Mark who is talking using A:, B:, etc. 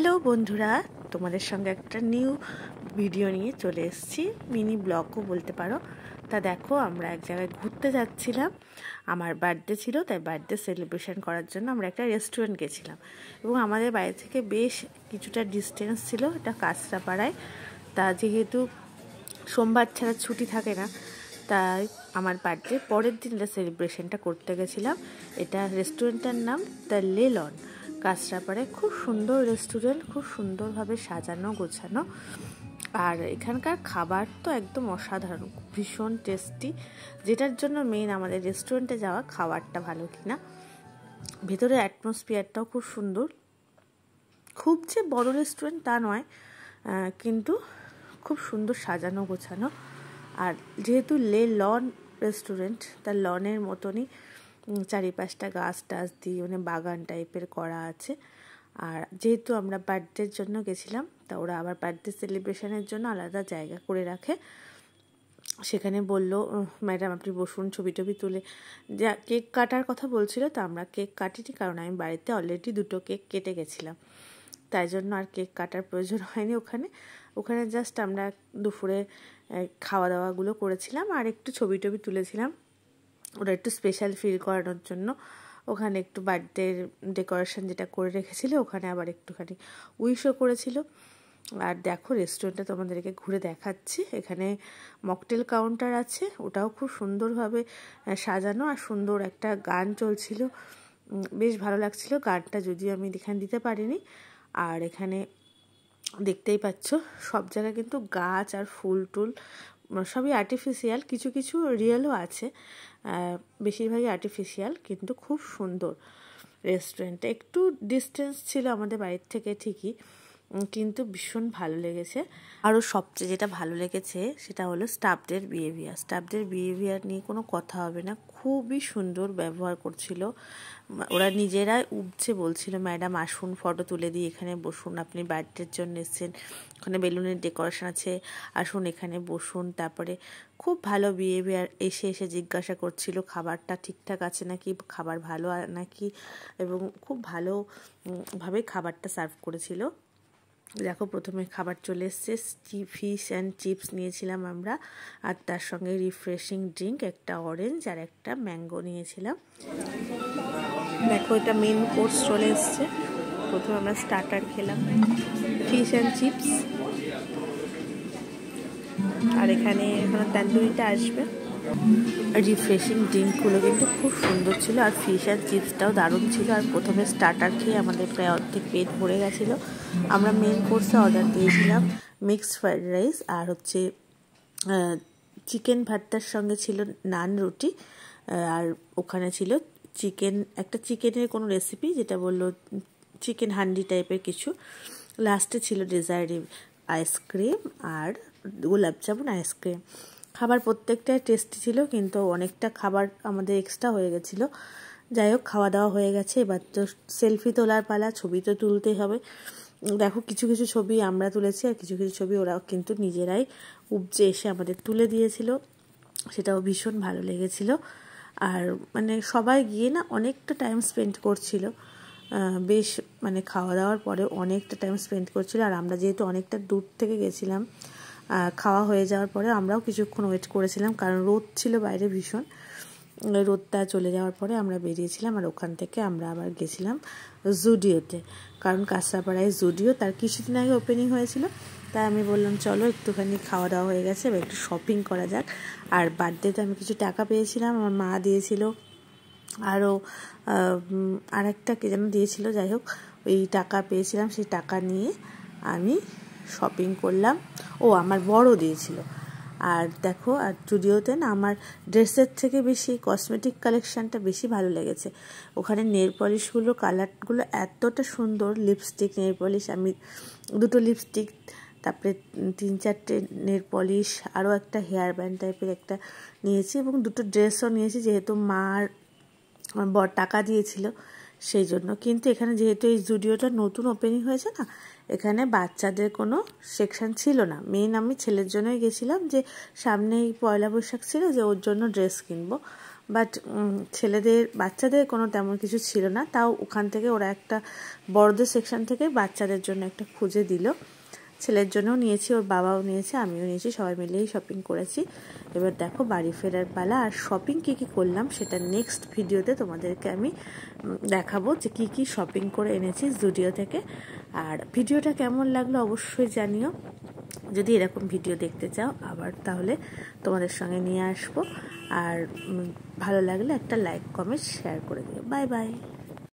A: Hello বন্ধুরা, তোমাদের সঙ্গে একটা নিউ ভিডিও নিয়ে চলে এসেছি, মিনি ব্লগও বলতে পারো। তা দেখো, আমরা এক জায়গায় ঘুরতে যাচ্ছিলাম। আমার বার্থডে ছিল, তাই বার্থডে সেলিব্রেশন করার জন্য আমরা একটা রেস্টুরেন্ট গেছিলাম। এবং আমাদের বাড়ি থেকে বেশ কিছুটা ডিস্টেন্স ছিল, এটা কাঁচরাপাড়ায়। তা যেহেতু সোমবার ছাড়া ছুটি থাকে না, তাই আমার বার্থডে পরের দিন সেলিব্রেশনটা করতে গেছিলাম। এটা রেস্টুরেন্টটার নাম দ্য লেলন, কাঁচরাপাড়ায়। খুব সুন্দর রেস্টুরেন্ট, খুব সুন্দরভাবে সাজানো গোছানো। আর এখানকার খাবার তো একদম অসাধারণ, ভীষণ টেস্টি। যেটার জন্য মেইন আমাদের রেস্টুরেন্টে যাওয়া, খাবারটা ভালো কিনা। ভেতরে অ্যাটমসফিয়ারটাও খুব সুন্দর। খুব যে বড় রেস্টুরেন্ট তা নয়, কিন্তু খুব সুন্দর সাজানো গোছানো। আর যেহেতু লন রেস্টুরেন্ট, তার লনের মতনই চারিপাশটা গাছ টাছ দিয়ে মানে বাগান টাইপের করা আছে। আর যেহেতু আমরা বার্থডের জন্য গেছিলাম, তা ওরা আবার বার্থডে সেলিব্রেশনের জন্য আলাদা জায়গা করে রাখে। সেখানে বলল, ম্যাডাম আপনি বসুন, ছবি টবি তুলে। যা কেক কাটার কথা বলছিল, তা আমরা কেক কাটিনি, কারণ আমি বাড়িতে অলরেডি 2টো কেক কেটে গেছিলাম। তাই জন্য আর কেক কাটার প্রয়োজন হয়নি ওখানে জাস্ট আমরা দুপুরে খাওয়া দাওয়াগুলো করেছিলাম আর একটু ছবি টবি তুলেছিলাম। ওরা একটু স্পেশাল ফিল করানোর জন্য ওখানে একটু বার্থডের ডেকোরেশন যেটা করে রেখেছিল, ওখানে আবার একটুখানি উইশও করেছিল। আর দেখো, রেস্টুরেন্টটা তোমাদেরকে ঘুরে দেখাচ্ছি। এখানে মকটেল কাউন্টার আছে, ওটাও খুব সুন্দরভাবে সাজানো। আর সুন্দর একটা গান চলছিল, বেশ ভালো লাগছিল গানটা, যদিও আমি এখানে দিতে পারিনি। আর এখানে দেখতেই পাচ্ছ সব জায়গায় কিন্তু গাছ আর ফুল টুল সবই আর্টিফিশিয়াল, কিছু কিছু রিয়েলও আছে, বেশিরভাগই আর্টিফিশিয়াল, কিন্তু খুব সুন্দর রেস্টুরেন্টটা। একটু ডিস্টেন্স ছিল আমাদের বাড়ির থেকে ঠিকই, কিন্তু ভীষণ ভালো লেগেছে। আরও সবচেয়ে যেটা ভালো লেগেছে সেটা হলো স্টাফদের বিহেভিয়ার নিয়ে কোনো কথা হবে না, খুবই সুন্দর ব্যবহার করছিল। ওরা নিজেরাই উপচে বলছিল, ম্যাডাম আসুন, ফটো তুলে দিই, এখানে বসুন, আপনি বার্থডের জন্য এসেছেন, ওখানে বেলুনের ডেকোরেশন আছে, আসুন এখানে বসুন। তারপরে খুব ভালো বিহেভিয়ার, এসে জিজ্ঞাসা করছিল খাবারটা ঠিকঠাক আছে নাকি, খাবার ভালো নাকি, এবং খুব ভালোভাবে খাবারটা সার্ভ করেছিল। দেখো, প্রথমে খাবার চলে এসছে, ফিশ অ্যান্ড চিপস নিয়েছিলাম আমরা, আর তার সঙ্গে রিফ্রেশিং ড্রিঙ্ক, একটা অরেঞ্জ আর একটা ম্যাঙ্গো নিয়েছিলাম। দেখো, এটা মেন কোর্স চলে এসছে। প্রথমে আমরা স্টার্টার খেলাম, ফিশ অ্যান্ড চিপস, আর এখানে তান্দুরিটা আসবে। রিফ্রেশিং ড্রিঙ্কগুলো কিন্তু খুব সুন্দর ছিল, আর ফিশ অ্যান্ড চিপসটাও দারুণ ছিল। আর প্রথমে স্টার্টার খেয়ে আমাদের প্রায় অর্ধেক পেট ভরে গেছিলো। আমরা মেন কোর্সে অর্ডার দিয়েছিলাম মিক্সড ফ্রাইড রাইস, আর হচ্ছে চিকেন ভর্তার সঙ্গে ছিল নান রুটি, আর ওখানে ছিল একটা চিকেনের কোনো রেসিপি, যেটা বললো চিকেন হান্ডি টাইপের কিছু। লাস্টে ছিল ডেজার্ট আইসক্রিম আর গোলাপ জামুন আইসক্রিম। খাবার প্রত্যেকটাই টেস্টি ছিল, কিন্তু অনেকটা খাবার আমাদের এক্সট্রা হয়ে গেছিলো। যাই হোক, খাওয়া দাওয়া হয়ে গেছে, এবার তো সেলফি তোলার পালা, ছবি তো তুলতেই হবে। দেখো, কিছু কিছু ছবি আমরা তুলেছি, আর কিছু কিছু ছবি ওরাও কিন্তু নিজেরাই উপজে এসে আমাদের তুলে দিয়েছিল, সেটাও ভীষণ ভালো লেগেছিল। আর মানে সবাই গিয়ে না অনেকটা টাইম স্পেন্ড করছিল, বেশ মানে খাওয়া দাওয়ার পরে অনেকটা টাইম স্পেন্ড করছিল। আর আমরা যেহেতু অনেকটা দূর থেকে গেছিলাম, খাওয়া হয়ে যাওয়ার পরে আমরাও কিছুক্ষণ ওয়েট করেছিলাম, কারণ রোদ ছিল বাইরে ভীষণ। রোদটা চলে যাওয়ার পরে আমরা বেরিয়েছিলাম, আর ওখান থেকে আমরা আবার গেছিলাম জুডিওতে, কারণ কাঁচরাপাড়ায় জুডিও তার কিছুদিন আগে ওপেনিং হয়েছিল। তাই আমি বললাম চলো, একটুখানি খাওয়া দাওয়া হয়ে গেছে, এবার একটু শপিং করা যাক। আর বার্থডেতে আমি কিছু টাকা পেয়েছিলাম, আমার মা দিয়েছিল, আরও আর একটা কে যেন দিয়েছিল। যাই হোক, ওই টাকা পেয়েছিলাম, সেই টাকা নিয়ে আমি শপিং করলাম। আমার বড় দিয়েছিল। আর দেখো, আর জুডিওতে না আমার ড্রেসের থেকে বেশি কসমেটিক কালেকশানটা বেশি ভালো লেগেছে। ওখানে নেল পলিশগুলো, কালারগুলো এতটা সুন্দর, লিপস্টিক, নেল পলিশ, আমি 2টো লিপস্টিক, তারপরে 3-4টে নেল পলিশ, আরও একটা হেয়ার ব্যান্ড টাইপের একটা নিয়েছি, এবং 2টো ড্রেসও নিয়েছি, যেহেতু মার বড় টাকা দিয়েছিল সেই জন্য। কিন্তু এখানে যেহেতু এই জুডিওটা নতুন ওপেনিং হয়েছে না, এখানে বাচ্চাদের কোনো সেকশন ছিল না। আমি ছেলের জন্যই গেছিলাম, যে সামনেই পয়লা বৈশাখ ছিল, যে ওর জন্য ড্রেস কিনবো। বাট বাচ্চাদের কোনো তেমন কিছু ছিল না। তাও ওখান থেকে ওরা একটা বড়দের সেকশন থেকে বাচ্চাদের জন্য একটা খুঁজে দিল। ছেলের জন্যও নিয়েছি, ওর বাবাও নিয়েছে, আমিও নিয়েছি, সবাই মিলেই শপিং করেছি। এবার দেখো বাড়ি ফেরার পালা। আর শপিং কী কী করলাম সেটা নেক্সট ভিডিওতে তোমাদেরকে আমি দেখাবো, যে কী কী শপিং করে এনেছি জুডিও থেকে। আর ভিডিওটা কেমন লাগলো অবশ্যই জানিও। যদি এরকম ভিডিও দেখতে চাও আবার, তাহলে তোমাদের সঙ্গে নিয়ে আসবো। আর ভালো লাগলে একটা লাইক, কমেন্ট, শেয়ার করে দিও। Bye bye.